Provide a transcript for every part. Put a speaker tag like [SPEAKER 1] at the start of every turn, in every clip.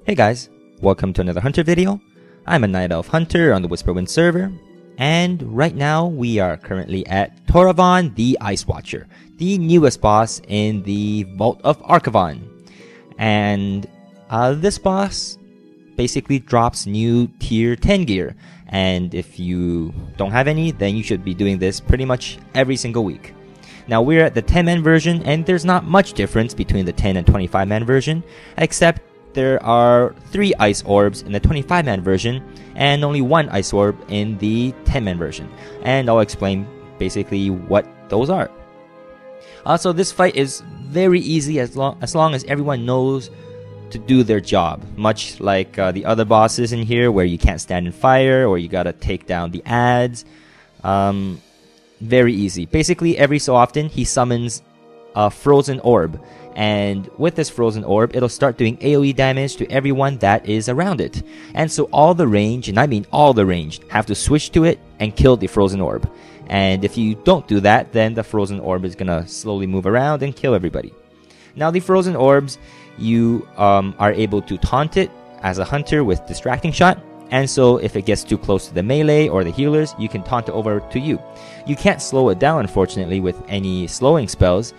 [SPEAKER 1] Hey guys, welcome to another Hunter video. I'm a Night Elf Hunter on the Whisperwind server, and right now we are currently at Toravon the Ice Watcher, the newest boss in the Vault of Archivon. And this boss basically drops new tier 10 gear, and if you don't have any, then you should be doing this pretty much every single week. Now we're at the 10-man version, and there's not much difference between the 10 and 25-man version, except there are 3 ice orbs in the 25-man version, and only 1 ice orb in the 10-man version. And I'll explain basically what those are. Also, this fight is very easy as long as everyone knows to do their job. Much like the other bosses in here, where you can't stand in fire, or you gotta take down the ads. Very easy. Basically, every so often, he summons a frozen orb. And with this frozen orb, it'll start doing AoE damage to everyone that is around it. And so all the range, and I mean all the range, have to switch to it and kill the frozen orb. And if you don't do that, then the frozen orb is gonna slowly move around and kill everybody. Now the frozen orbs, you are able to taunt it as a hunter with distracting shot. And so if it gets too close to the melee or the healers, you can taunt it over to you. You can't slow it down, unfortunately, with any slowing spells.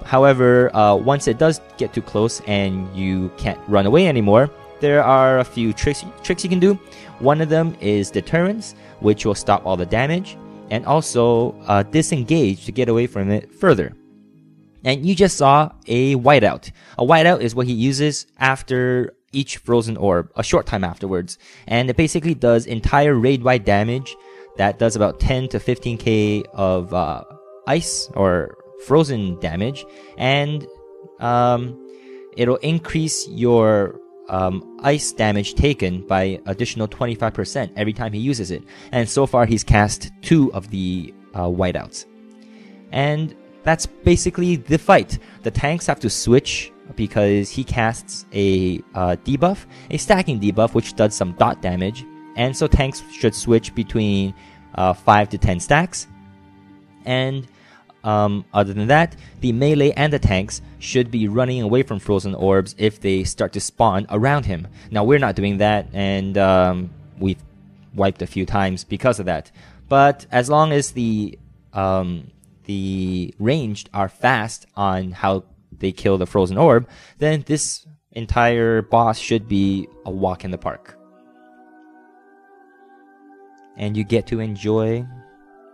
[SPEAKER 1] However, once it does get too close and you can't run away anymore, there are a few tricks you can do. One of them is deterrence, which will stop all the damage, and also disengage to get away from it further. And you just saw a whiteout. A whiteout is what he uses after each frozen orb, a short time afterwards. And it basically does entire raid-wide damage that does about 10 to 15k of ice or frozen damage, and it'll increase your ice damage taken by additional 25% every time he uses it. And so far he's cast 2 of the whiteouts. And that's basically the fight. The tanks have to switch because he casts a debuff, a stacking debuff, which does some dot damage. And so tanks should switch between 5 to 10 stacks. And other than that, the melee and the tanks should be running away from frozen orbs if they start to spawn around him. Now we're not doing that, and we've wiped a few times because of that. But as long as the ranged are fast on how they kill the frozen orb, then this entire boss should be a walk in the park. And you get to enjoy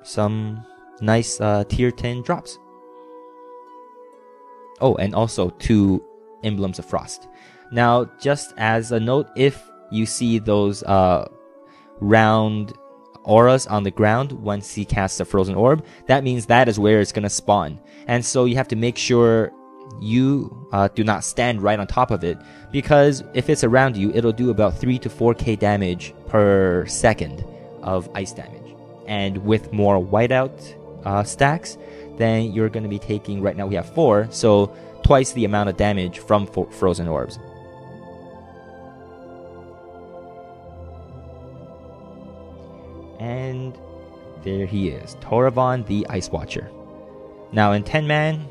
[SPEAKER 1] some nice tier 10 drops. Oh, and also 2 emblems of frost. Now, just as a note, if you see those round auras on the ground once he casts a frozen orb, that means that is where it's gonna spawn. And so you have to make sure you do not stand right on top of it, because if it's around you, it'll do about 3 to 4k damage per second of ice damage. And with more whiteout stacks, then you're going to be taking, right now we have 4, so twice the amount of damage from frozen orbs. And there he is, Toravon the Ice Watcher. Now in 10-man,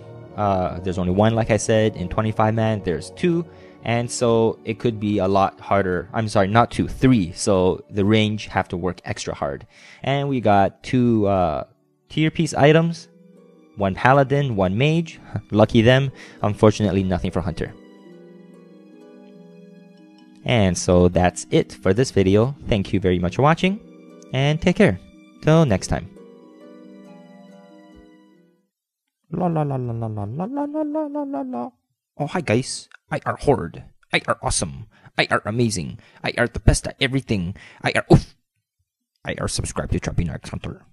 [SPEAKER 1] there's only 1, like I said. In 25-man, there's 2. And so it could be a lot harder. I'm sorry, not 2, 3. So the range have to work extra hard. And we got 2 tier piece items. 1 paladin, 1 mage. Lucky them. Unfortunately, nothing for hunter. And so that's it for this video. Thank you very much for watching, and take care. Till next time. La la la la la la la la la la la la. Oh, hi guys. I are Horde. I are awesome. I are amazing. I are the best at everything. I are oof. I are subscribed to Trapping Hunter.